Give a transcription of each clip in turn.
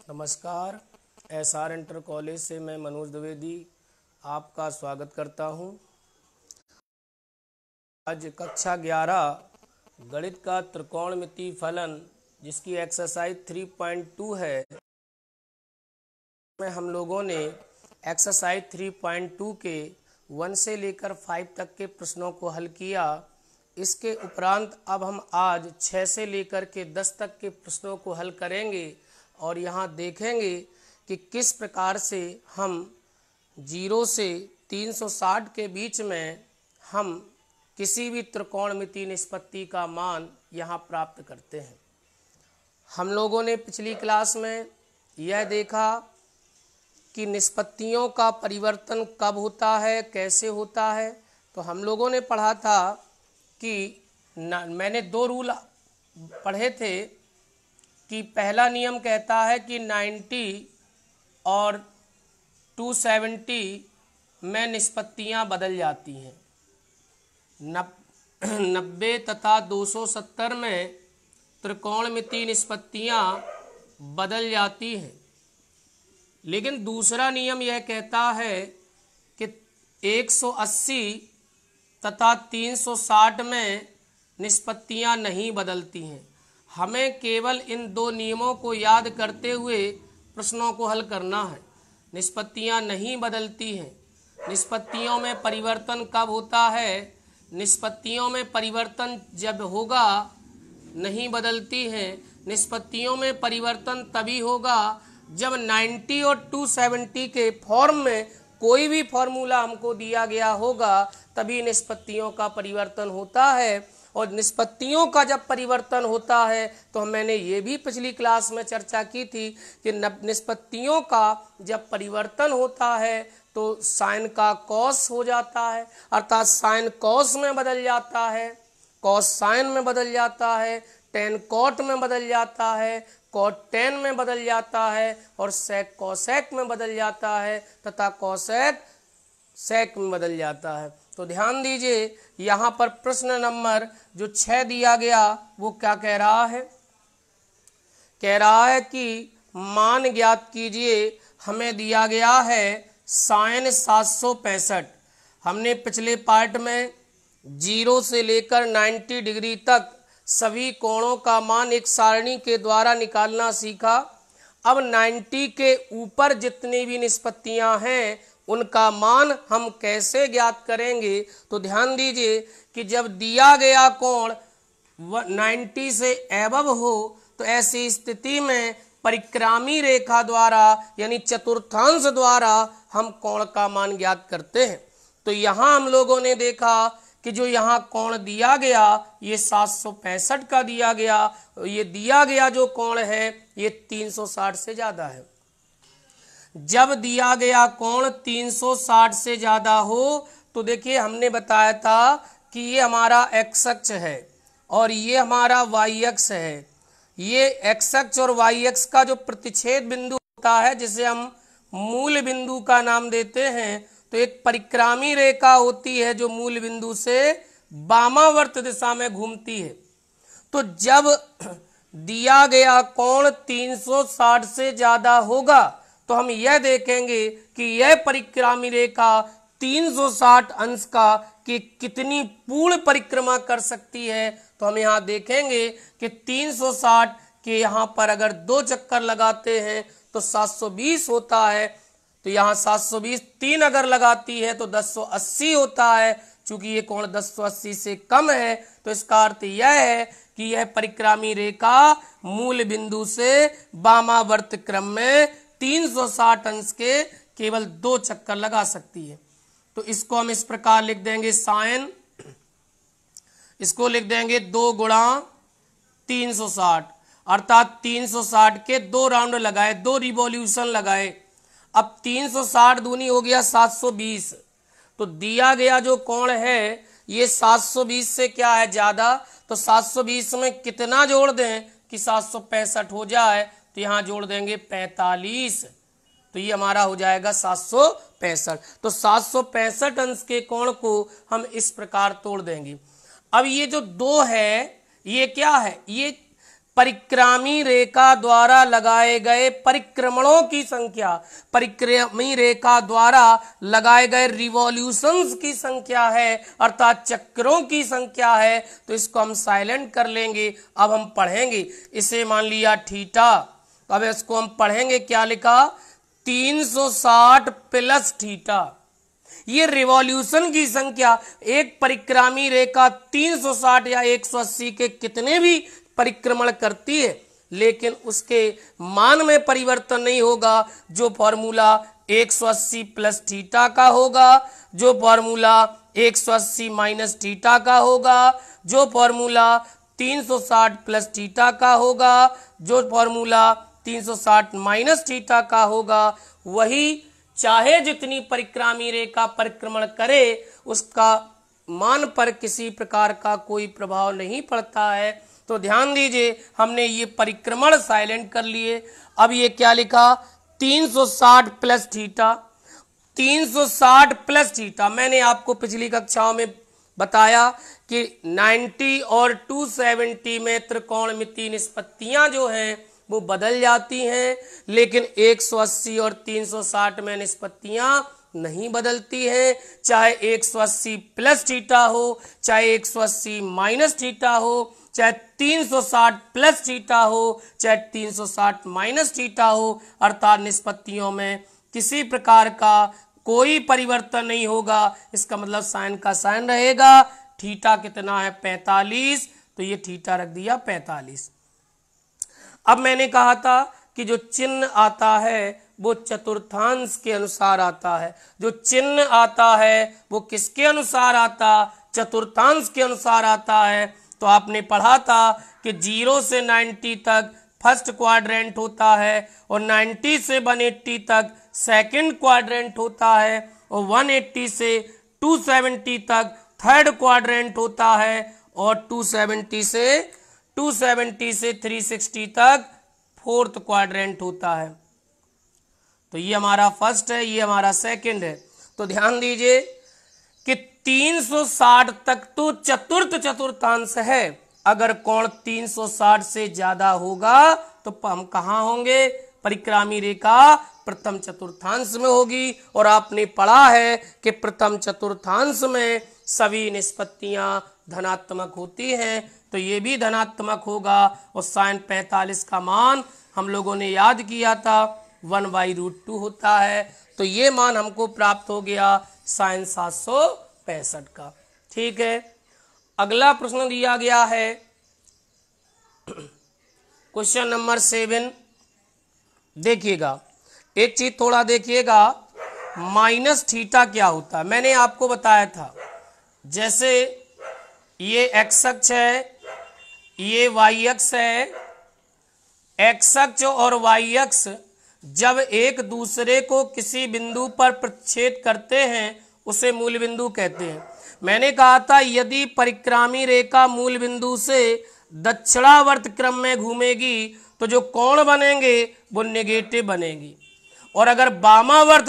नमस्कार। SR inter college से मैं मनोज द्विवेदी आपका स्वागत करता हूं। आज कक्षा 11 गणित का त्रिकोणमितीय फलन जिसकी एक्सरसाइज 3.2 है, में हम लोगों ने एक्सरसाइज 3.2 के 1 से लेकर 5 तक के प्रश्नों को हल किया। इसके उपरांत अब हम आज 6 से लेकर के 10 तक के प्रश्नों को हल करेंगे और यहाँ देखेंगे कि किस प्रकार से हम 0 से 360 के बीच में हम किसी भी त्रिकोणमितीय निष्पत्ति का मान यहाँ प्राप्त करते हैं। हम लोगों ने पिछली क्लास में यह देखा कि निष्पत्तियों का परिवर्तन कब होता है, कैसे होता है। तो हम लोगों ने पढ़ा था कि मैंने 2 रूल पढ़े थे कि पहला नियम कहता है कि 90 और 270 में निष्पत्तियां बदल जाती हैं। 90 तथा 270 में त्रिकोणमितीय निष्पत्तियां बदल जाती हैं। लेकिन दूसरा नियम यह कहता है कि 180 तथा 360 में निष्पत्तियां नहीं बदलती हैं। हमें केवल इन 2 नियमों को याद करते हुए प्रश्नों को हल करना है। निष्पत्तियां नहीं बदलती हैं। निष्पत्तियों में परिवर्तन कब होता है? निष्पत्तियों में परिवर्तन जब होगा, नहीं बदलती हैं। निष्पत्तियों में परिवर्तन तभी होगा जब 90 और 270 के फॉर्म में कोई भी फॉर्मूला हमको दिया गया होगा, तभी निष्पत्तियों का परिवर्तन होता है। और निष्पत्तियों का जब परिवर्तन होता है तो मैंने ये भी पिछली क्लास में चर्चा की थी कि निष्पत्तियों का जब परिवर्तन होता है तो साइन का कॉस हो जाता है, अर्थात साइन कॉस में बदल जाता है, कॉस साइन में बदल जाता है, टेन कॉट में बदल जाता है, कॉट टेन में बदल जाता है और सेक कॉसेक में बदल जाता है तथा कॉसेक सेक में बदल जाता है। तो ध्यान दीजिए, यहाँ पर प्रश्न नंबर जो 6 दिया गया वो क्या कह रहा है? कह रहा है कि मान ज्ञात कीजिए। हमें दिया गया है साइन 765। हमने पिछले पार्ट में 0 से लेकर 90 डिग्री तक सभी कोणों का मान एक सारणी के द्वारा निकालना सीखा। अब 90 के ऊपर जितनी भी निष्पत्तियां हैं उनका मान हम कैसे ज्ञात करेंगे? तो ध्यान दीजिए कि जब दिया गया कोण 90 से एबव हो तो ऐसी स्थिति में परिक्रामी रेखा द्वारा यानी चतुर्थांश द्वारा हम कोण का मान ज्ञात करते हैं। तो यहाँ हम लोगों ने देखा कि जो यहाँ कोण दिया गया ये 765 का दिया गया। ये दिया गया जो कोण है ये 360 से ज़्यादा है। जब दिया गया कोण 360 से ज़्यादा हो तो देखिए हमने बताया था कि ये हमारा एक्स अक्ष है और ये हमारा वाई अक्ष है। ये एक्स अक्ष और वाई अक्ष का जो प्रतिच्छेद बिंदु होता है जिसे हम मूल बिंदु का नाम देते हैं, तो एक परिक्रामी रेखा होती है जो मूल बिंदु से वामावर्त दिशा में घूमती है। तो जब दिया गया कोण 360 से ज़्यादा होगा तो हम यह देखेंगे कि यह परिक्रामी रेखा 360 अंश का कि कितनी पूर्ण परिक्रमा कर सकती है। तो हम यहाँ देखेंगे कि 360 के यहाँ पर अगर 2 चक्कर लगाते हैं तो 720 होता है। तो यहाँ 720 3 अगर लगाती है तो 1080 होता है। चूंकि ये कोण 1080 से कम है तो इसका अर्थ यह है कि यह परिक्रामी रेखा मूल बिंदु से वामावर्त क्रम में 360 अंश के केवल 2 चक्कर लगा सकती है। तो इसको हम इस प्रकार लिख देंगे साइन, इसको लिख देंगे 2 गुणा 360, अर्थात 360 के 2 राउंड लगाए, 2 रिवॉल्यूशन लगाए। अब 360 दूनी हो गया 720। तो दिया गया जो कोण है ये 720 से क्या है ज़्यादा। तो 720 में कितना जोड़ दें कि 765 हो जाए? तो यहाँ जोड़ देंगे 45। तो ये हमारा हो जाएगा 765। तो 765 अंश के कोण को हम इस प्रकार तोड़ देंगे। अब ये जो 2 है ये क्या है? ये परिक्रामी रेखा द्वारा लगाए गए परिक्रमणों की संख्या, परिक्रामी रेखा द्वारा लगाए गए रिवॉल्यूशंस की संख्या है, अर्थात चक्रों की संख्या है, तो इसको हम साइलेंट कर लेंगे। अब हम पढ़ेंगे इसे, मान लिया थीटा, अब इसको हम पढ़ेंगे, क्या लिखा, 360 प्लस थीटा। ये रिवॉल्यूशन की संख्या, एक परिक्रामी रेखा 360 या 180 के कितने भी परिक्रमण करती है, लेकिन उसके मान में परिवर्तन नहीं होगा। जो फॉर्मूला 180 प्लस थीटा का होगा, जो फॉर्मूला 180 माइनस थीटा का होगा, जो फॉर्मूला 360 प्लस थीटा का होगा, जो फॉर्मूला 360 माइनस थीटा का होगा, वही चाहे जितनी परिक्रामी रेखा परिक्रमण करे, उसका मान पर किसी प्रकार का कोई प्रभाव नहीं पड़ता है। तो ध्यान दीजिए, हमने ये परिक्रमण साइलेंट कर लिए। अब ये क्या लिखा, 360 प्लस थीटा, 360 प्लस थीटा। मैंने आपको पिछली कक्षाओं में बताया कि 90 और 270 में त्रिकोणमितीय निष्पत्तियां जो हैं वो बदल जाती हैं, लेकिन 180 और 360 में निष्पत्तियां नहीं बदलती हैं। चाहे 180 प्लस थीटा हो, चाहे 180 माइनस थीटा हो, चाहे 360 प्लस थीटा हो, चाहे 360 माइनस थीटा हो, अर्थात निष्पत्तियों में किसी प्रकार का कोई परिवर्तन नहीं होगा। इसका मतलब साइन का साइन रहेगा। थीटा कितना है, 45, तो ये थीटा रख दिया 45। अब मैंने कहा था कि जो चिन्ह आता है वो चतुर्थांश के अनुसार आता है। जो चिन्ह आता है वो किसके अनुसार आता, चतुर्थांश के अनुसार आता है। तो आपने पढ़ा था कि 0 से 90 तक फर्स्ट क्वाड्रेंट होता है, और 90 से 180 तक सेकंड क्वाड्रेंट होता है, और 180 से 270 तक थर्ड क्वाड्रेंट होता है, और 270 से 360 तक फोर्थ क्वाड्रेंट होता है। तो ये हमारा फर्स्ट है, ये हमारा सेकंड है। तो ध्यान दीजिए कि 360 तक तो चतुर्थ चतुर्थांश है। अगर कोण 360 से ज्यादा होगा तो हम कहाँ होंगे, परिक्रामी रेखा प्रथम चतुर्थांश में होगी। और आपने पढ़ा है कि प्रथम चतुर्थांश में सभी निष्पत्तियां धनात्मक होती हैं, तो ये भी धनात्मक होगा। और साइन 45 का मान हम लोगों ने याद किया था 1/√2 होता है। तो ये मान हमको प्राप्त हो गया साइन 765 का। ठीक है, अगला प्रश्न दिया गया है क्वेश्चन नंबर 7। देखिएगा, एक चीज थोड़ा देखिएगा, माइनस थीटा क्या होता है। मैंने आपको बताया था, जैसे ये एक्स अक्ष है, ये वाई अक्ष है। एक्स अक्ष और वाई अक्ष जब एक दूसरे को किसी बिंदु पर प्रतिच्छेद करते हैं उसे मूल बिंदु कहते हैं। मैंने कहा था यदि परिक्रामी रेखा मूल बिंदु से दक्षिणावर्त क्रम में घूमेगी तो जो कोण बनेंगे वो नेगेटिव बनेगी, और अगर वामावर्त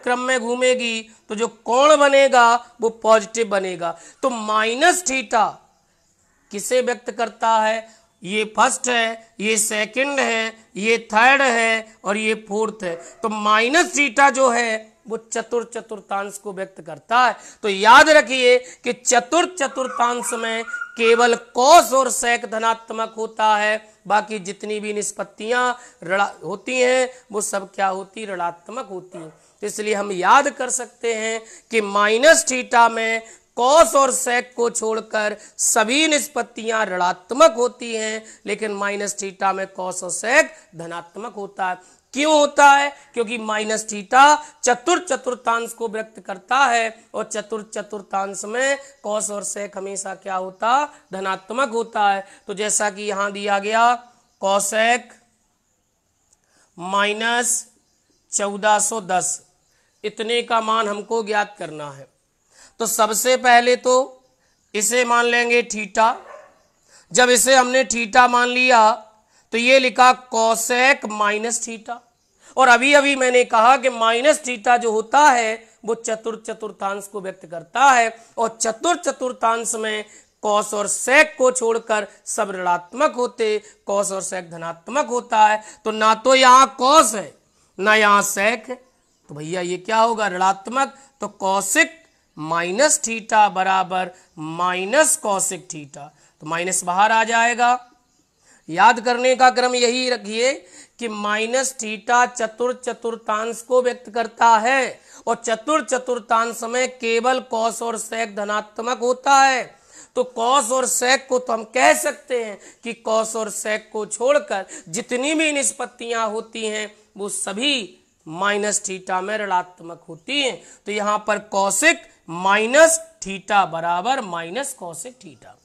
क्रम में घूमेगी तो जो कोण बनेगा वो पॉजिटिव बनेगा। तो माइनस थीटा किसे व्यक्त करता है, ये फर्स्ट है, ये सेकंड है, ये थर्ड है, और ये फोर्थ है। तो माइनस थीटा जो है वो चतुर्थांश को व्यक्त करता है। तो याद रखिए कि चतुर्थांश में केवल कॉस और सेक धनात्मक होता है, बाकी जितनी भी निष्पत्तियां होती हैं वो सब क्या होती, ऋणात्मक होती हैं। तो इसलिए हम याद कर सकते हैं कि माइनस थीटा में कॉस और सेक को छोड़कर सभी निष्पत्तियां ऋणात्मक होती हैं, लेकिन माइनस थीटा में कॉस और सेक धनात्मक होता है। क्यों होता है, क्योंकि माइनस थीटा चतुर्थांश को व्यक्त करता है, और चतुर्थांश में कॉस और सेक हमेशा क्या होता, धनात्मक होता है। तो जैसा कि यहां दिया गया कॉसेक माइनस 1410, इतने का मान हमको ज्ञात करना है। तो सबसे पहले तो इसे मान लेंगे थीटा। जब इसे हमने थीटा मान लिया तो ये लिखा कॉसेक माइनस थीटा, और अभी अभी मैंने कहा कि माइनस थीटा जो होता है वो चतुर्थांश को व्यक्त करता है, और चतुर्थांश में कॉस और सेक को छोड़कर सब ऋणात्मक होते, कॉस और सेक धनात्मक होता है। तो ना तो यहाँ कॉस है ना यहाँ सेक है, तो भैया ये क्या होगा, ऋणात्मक। तो कॉसिक माइनस थीटा बराबर माइनस कॉसिक थीटा, तो माइनस बाहर आ जाएगा। याद करने का क्रम यही रखिए कि माइनस थीटा चतुर्थांश को व्यक्त करता है और चतुर्थांश में केवल कॉस और सेक धनात्मक होता है। तो कॉस और सेक को तो हम कह सकते हैं कि कॉस और सेक को छोड़कर जितनी भी निष्पत्तियां होती हैं वो सभी माइनस थीटा में ऋणात्मक होती हैं। तो यहां पर कॉसिक माइनस थीटा बराबर माइनस कॉसिक थीटा।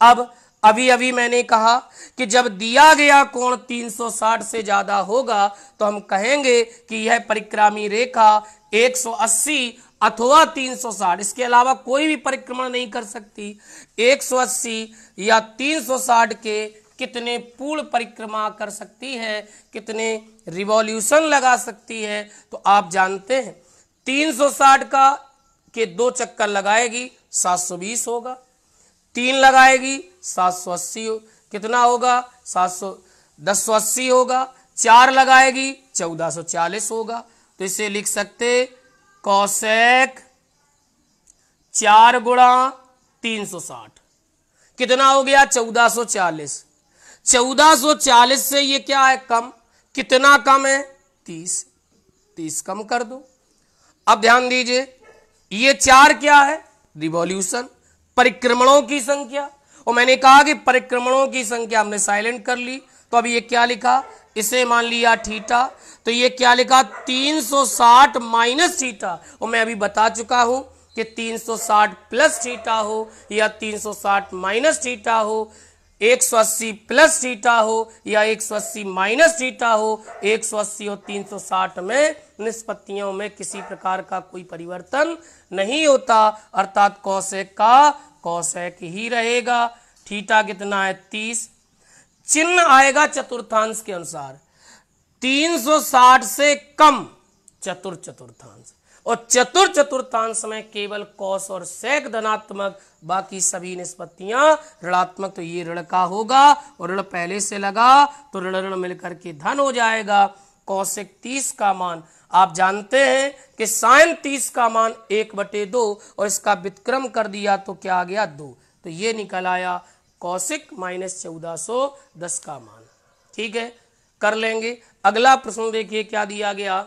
अब अभी मैंने कहा कि जब दिया गया कोण 360 से ज्यादा होगा तो हम कहेंगे कि यह परिक्रामी रेखा 180 अथवा 360, इसके अलावा कोई भी परिक्रमण नहीं कर सकती। 180 या 360 के कितने पूर्ण परिक्रमा कर सकती है, कितने रिवॉल्यूशन लगा सकती है, तो आप जानते हैं 360 का के 2 चक्कर लगाएगी 720 होगा, 3 लगाएगी 780 कितना होगा 1080 होगा, 4 लगाएगी 1440 होगा। तो इसे लिख सकते कॉसेक 4 गुणा 360 कितना हो गया 1440। 1440 से ये क्या है कम, कितना कम है 30 कम कर दो। अब ध्यान दीजिए ये 4 क्या है रिवॉल्यूशन, परिक्रमणों की संख्या, और मैंने कहा कि परिक्रमणों की संख्या हमने साइलेंट कर ली। तो अभी ये क्या लिखा, इसे मान लिया थीटा, तो ये क्या लिखा 360 माइनस थीटा। और मैं अभी बता चुका हूं कि 360 प्लस थीटा हो या 360 माइनस थीटा हो, 180 प्लस थीटा हो या 180 माइनस थीटा हो, 180 और 360 में निष्पत्तियों में किसी प्रकार का कोई परिवर्तन नहीं होता, अर्थात कॉसेक का कॉसेक ही रहेगा। थीटा कितना है 30, चिन्ह आएगा चतुर्थांश के अनुसार, 360 से कम चतुर्थांश, और चतुर्थांश में केवल कॉस और सेक धनात्मक, बाकी सभी निष्पत्तियां ऋणात्मक। तो ये ऋण का होगा और ऋण पहले से लगा तो ऋण ऋण मिलकर के धन हो जाएगा। कॉसेक 30 का मान आप जानते हैं कि साइन 30 का मान 1/2 और इसका व्युत्क्रम कर दिया तो क्या आ गया 2, तो ये निकल आया कॉसिक माइनस 1410 का मान। ठीक है, कर लेंगे। अगला प्रश्न देखिए क्या दिया गया,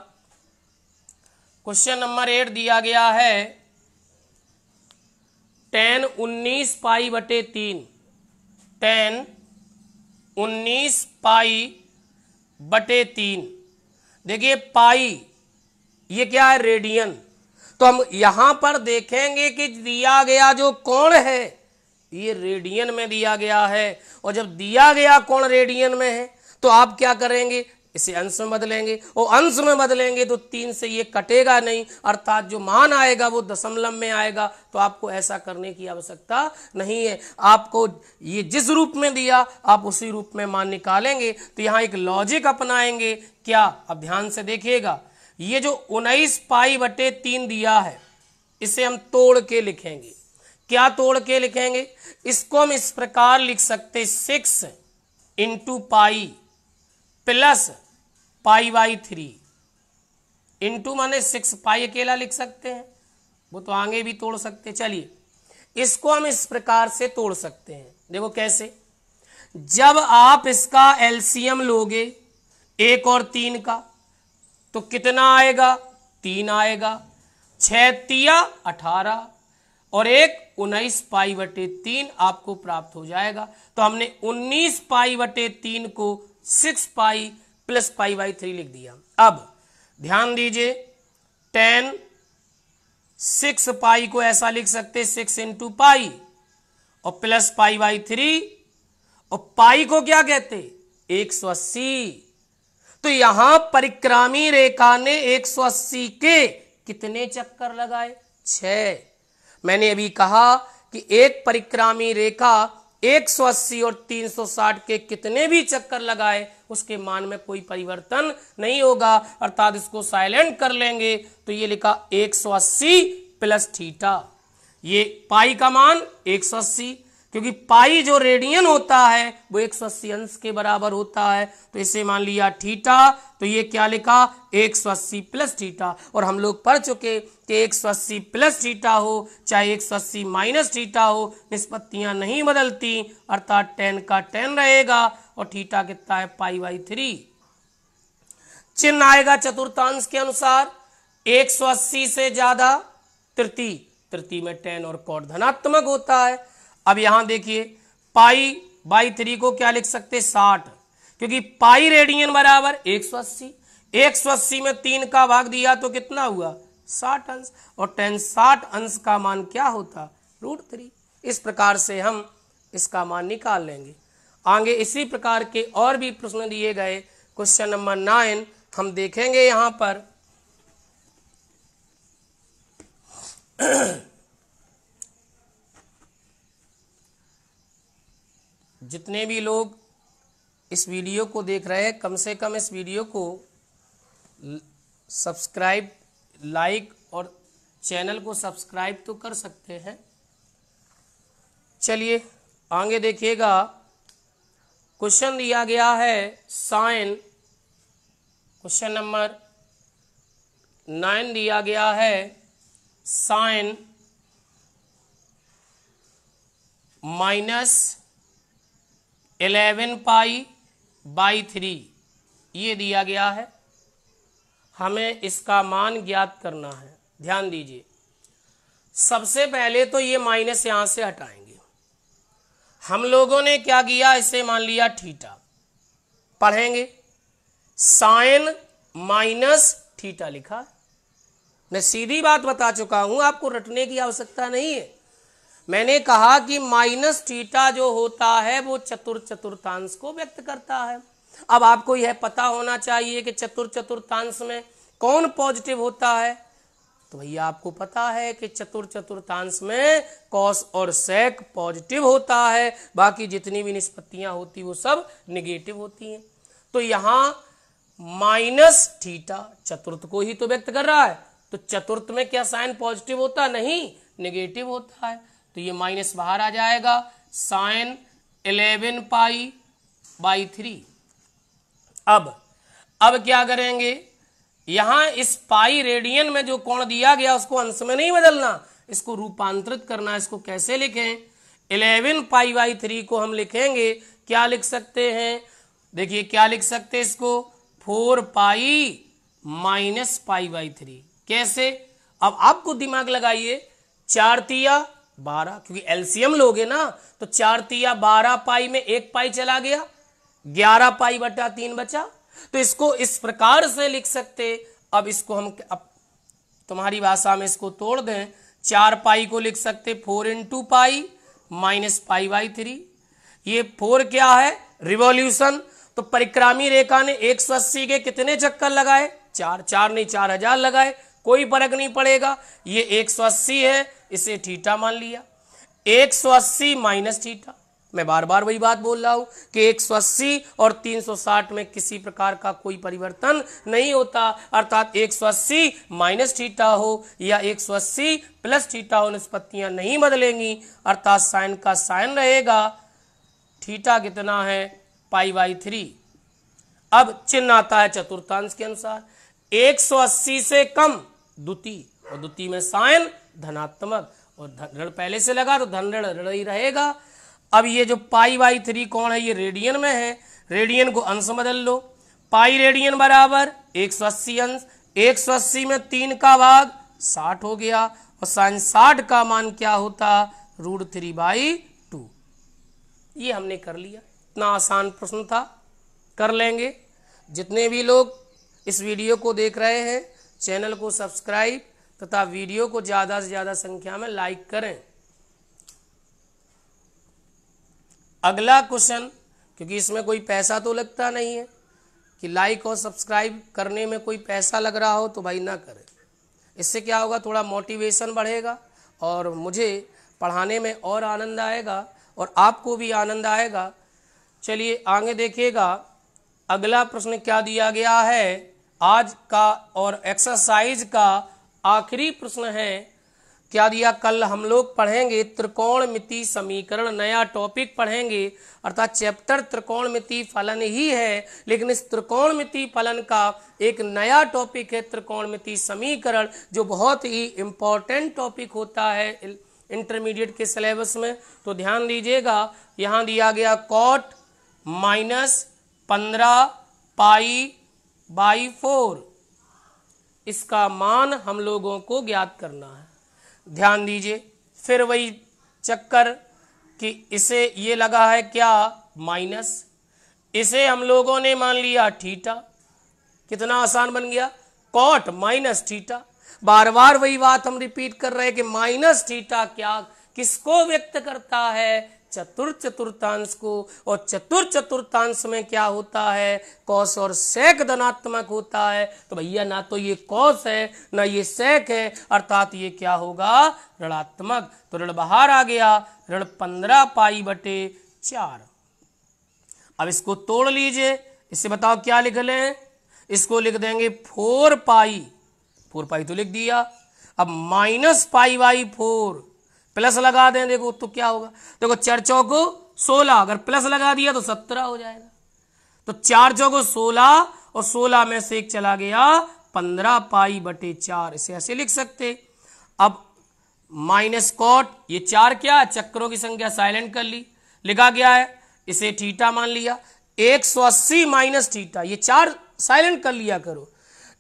क्वेश्चन नंबर 8 दिया गया है tan 19 पाई बटे 3, tan 19 पाई बटे 3। देखिए पाई ये क्या है रेडियन, तो हम यहां पर देखेंगे कि दिया गया जो कोण है ये रेडियन में दिया गया है, और जब दिया गया कोण रेडियन में है तो आप क्या करेंगे, इसे अंश में बदलेंगे, और अंश में बदलेंगे तो 3 से ये कटेगा नहीं, अर्थात जो मान आएगा वो दशमलव में आएगा। तो आपको ऐसा करने की आवश्यकता नहीं है, आपको ये जिस रूप में दिया आप उसी रूप में मान निकालेंगे। तो यहाँ एक लॉजिक अपनाएंगे क्या, अब ध्यान से देखिएगा, ये जो 19 पाई बटे 3 दिया है इसे हम तोड़ के लिखेंगे। क्या तोड़ के लिखेंगे, इसको हम इस प्रकार लिख सकते 6 into pi plus pi by 3, into माने 6 पाई अकेला लिख सकते हैं, वो तो आगे भी तोड़ सकते हैं। चलिए इसको हम इस प्रकार से तोड़ सकते हैं, देखो कैसे, जब आप इसका एलसीएम लोगे 1 और 3 का तो कितना आएगा 3 आएगा, 6 तिया 18 और 1 19 पाई बटे 3 आपको प्राप्त हो जाएगा। तो हमने 19 पाई बटे 3 को 6 पाई प्लस पाई बाई 3 लिख दिया। अब ध्यान दीजिए tan 6 पाई को ऐसा लिख सकते 6 इंटू पाई और प्लस पाई बाई 3, और पाई को क्या कहते 180। तो यहां परिक्रामी रेखा ने 180 के कितने चक्कर लगाए 6। मैंने अभी कहा कि एक परिक्रामी रेखा 180 और 360 के कितने भी चक्कर लगाए उसके मान में कोई परिवर्तन नहीं होगा, अर्थात इसको साइलेंट कर लेंगे। तो ये लिखा 180 प्लस थीटा, ये पाई का मान 180, क्योंकि पाई जो रेडियन होता है वो 180 अंश के बराबर होता है। तो इसे मान लिया थीटा, तो ये क्या लिखा 180 प्लस थीटा। और हम लोग पढ़ चुके कि 180 प्लस थीटा हो चाहे 180 माइनस थीटा हो, निष्पत्तियां नहीं बदलती, अर्थात 10 का 10 रहेगा और थीटा कितना है π/3। चिन्ह आएगा चतुर्थांश के अनुसार 180 से ज्यादा तृतीय, तृतीय में 10 और कॉट धनात्मक होता है। अब यहां देखिए π/3 को क्या लिख सकते 60, क्योंकि पाई रेडियन बराबर 180, 180 में 3 का भाग दिया तो कितना हुआ 60 अंश, और 10 60 अंश का मान क्या होता √3। इस प्रकार से हम इसका मान निकाल लेंगे। आगे इसी प्रकार के और भी प्रश्न दिए गए। क्वेश्चन नंबर 9 हम देखेंगे यहां पर जितने भी लोग इस वीडियो को देख रहे हैं कम से कम इस वीडियो को सब्सक्राइब, लाइक और चैनल को सब्सक्राइब तो कर सकते हैं। चलिए आगे देखिएगा, क्वेश्चन दिया गया है साइन, क्वेश्चन नंबर 9 दिया गया है साइन -11 π/3 ये दिया गया है। हमें इसका मान ज्ञात करना है। ध्यान दीजिए, सबसे पहले तो ये माइनस यहां से हटाएंगे। हम लोगों ने क्या किया, इसे मान लिया थीटा। पढ़ेंगे साइन माइनस थीटा लिखा। मैं सीधी बात बता चुका हूं, आपको रटने की आवश्यकता नहीं है। मैंने कहा कि माइनस थीटा जो होता है वो चतुर्थांश को व्यक्त करता है। अब आपको यह पता होना चाहिए कि चतुर्थांश में कौन पॉजिटिव होता है। तो भैया आपको पता है कि चतुर्थांश में कॉस और सेक पॉजिटिव होता है, बाकी जितनी भी निष्पत्तियां होती वो सब निगेटिव होती हैं। तो यहां माइनस थीटा चतुर्थ को ही तो व्यक्त कर रहा है, तो चतुर्थ में क्या साइन पॉजिटिव होता नहीं, निगेटिव होता है। तो ये माइनस बाहर आ जाएगा, साइन 11 π/3। अब क्या करेंगे, यहां इस पाई रेडियन में जो कोण दिया गया उसको अंश में नहीं बदलना, इसको रूपांतरित करना। इसको कैसे लिखें, 11 π/3 को हम लिखेंगे, क्या लिख सकते हैं, देखिए क्या लिख सकते हैं इसको 4 π -π/3। कैसे, अब आपको दिमाग लगाइए, 4 तिया 12, क्योंकि एलसीएम लोगे ना, तो 4 तिया 12 पाई में 1 पाई चला गया, 11 π/3 बचा। तो इसको इस प्रकार से लिख सकते। अब इसको हम अब तुम्हारी भाषा में इसको तोड़ दें, 4 पाई को लिख सकते 4 × पाई -π/3। ये 4 क्या है, रिवॉल्यूशन। तो परिक्रामी रेखा ने 180 के कितने चक्कर लगाए, 4 नहीं 4000 लगाए, कोई फर्क नहीं पड़ेगा। ये 180 है, इसे थीटा मान लिया, 180 माइनस थीटा। मैं बार बार वही बात बोल रहा हूं कि 180 और 360 में किसी प्रकार का कोई परिवर्तन नहीं होता, अर्थात 180 माइनस थीटा हो या 180 प्लस थीटा हो, निष्पत्तियां नहीं बदलेंगी, अर्थात साइन का साइन रहेगा। थीटा कितना है π/3। अब चिन्ह आता है चतुर्थांश के अनुसार, 180 से कम द्वितीय, और द्वितीय में साइन धनात्मक, और ऋण पहले से लगा तो धन ऋण ही रहेगा। अब ये जो π/3 कौन है, ये रेडियन में है, रेडियन को अंश बदल लो। पाई रेडियन बराबर 180 अंश, 180 में 3 का भाग 60 हो गया, और साइन 60 का मान क्या होता √3/2। ये हमने कर लिया। इतना आसान प्रश्न था, कर लेंगे। जितने भी लोग इस वीडियो को देख रहे हैं चैनल को सब्सक्राइब तथा वीडियो को ज़्यादा से ज़्यादा संख्या में लाइक करें। अगला क्वेश्चन, क्योंकि इसमें कोई पैसा तो लगता नहीं है कि लाइक और सब्सक्राइब करने में कोई पैसा लग रहा हो तो भाई ना करें। इससे क्या होगा, थोड़ा मोटिवेशन बढ़ेगा और मुझे पढ़ाने में और आनंद आएगा और आपको भी आनंद आएगा। चलिए आगे देखिएगा, अगला प्रश्न क्या दिया गया है आज का और एक्सरसाइज का आखिरी प्रश्न है। क्या दिया, कल हम लोग पढ़ेंगे त्रिकोणमिति समीकरण, नया टॉपिक पढ़ेंगे, अर्थात चैप्टर त्रिकोणमिति फलन ही है, लेकिन इस त्रिकोणमिति फलन का एक नया टॉपिक है त्रिकोणमिति समीकरण, जो बहुत ही इंपॉर्टेंट टॉपिक होता है इंटरमीडिएट के सिलेबस में। तो ध्यान दीजिएगा, यहाँ दिया गया कॉट -15 π/4, इसका मान हम लोगों को ज्ञात करना है। ध्यान दीजिए, फिर वही चक्कर कि इसे ये लगा है क्या माइनस, इसे हम लोगों ने मान लिया थीटा। कितना आसान बन गया, कॉट माइनस थीटा। बार बार वही बात हम रिपीट कर रहे हैं कि माइनस थीटा क्या किसको व्यक्त करता है, चतुर्थांश को, और चतुर्थांश में क्या होता है, कॉस और सेक धनात्मक होता है। तो भैया ना तो ये कॉस है ना ये सेक है, अर्थात ये क्या होगा, ऋणात्मक। तो ऋण बाहर आ गया, ऋण 15 π/4। अब इसको तोड़ लीजिए, इससे बताओ क्या लिख लें, इसको लिख देंगे 4 π तो लिख दिया। अब -π/4 प्लस लगा दें, देखो तो क्या होगा, देखो 4 चौको 16, अगर प्लस लगा दिया तो 17 हो जाएगा। तो 4 चौको 16 और 16 में से एक चला गया 15 π/4, इसे ऐसे लिख सकते। अब माइनस कॉट, ये 4 क्या चक्रों की संख्या साइलेंट कर ली, लिखा गया है, इसे थीटा मान लिया। 180 माइनस थीटा, ये 4 साइलेंट कर लिया करो,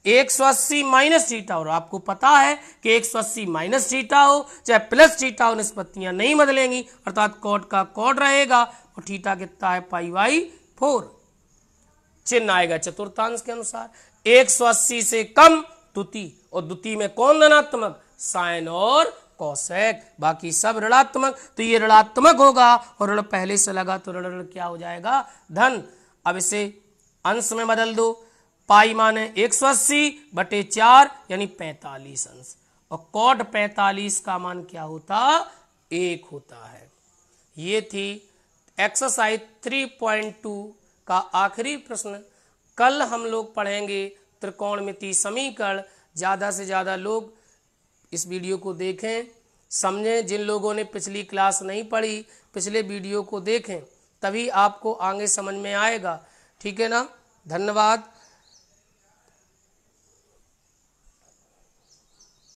180 माइनस थीटा। और आपको पता है कि 180 माइनस थीटा हो चाहे प्लस थीटा हो, निष्पत्तियां नहीं बदलेंगी, अर्थात कॉट का कॉट रहेगा और थीटा कितना है π/4। चिन्ह आएगा चतुर्थांश के अनुसार। 180 से कम द्वितीय, और द्वितीय में कौन धनात्मक, साइन और कोसेक, बाकी सब ऋणात्मक। तो ये ऋणात्मक होगा और ऋण पहले से लगा तो ऋण क्या हो जाएगा, धन। अब इसे अंश में बदल दो, पाई माने 180/4 यानी 45 अंश, और कॉट 45 का मान क्या होता, 1 होता है। ये थी एक्सरसाइज 3.2 का आखिरी प्रश्न। कल हम लोग पढ़ेंगे त्रिकोणमिति समीकरण। ज़्यादा से ज़्यादा लोग इस वीडियो को देखें, समझें। जिन लोगों ने पिछली क्लास नहीं पढ़ी, पिछले वीडियो को देखें, तभी आपको आगे समझ में आएगा। ठीक है ना, धन्यवाद।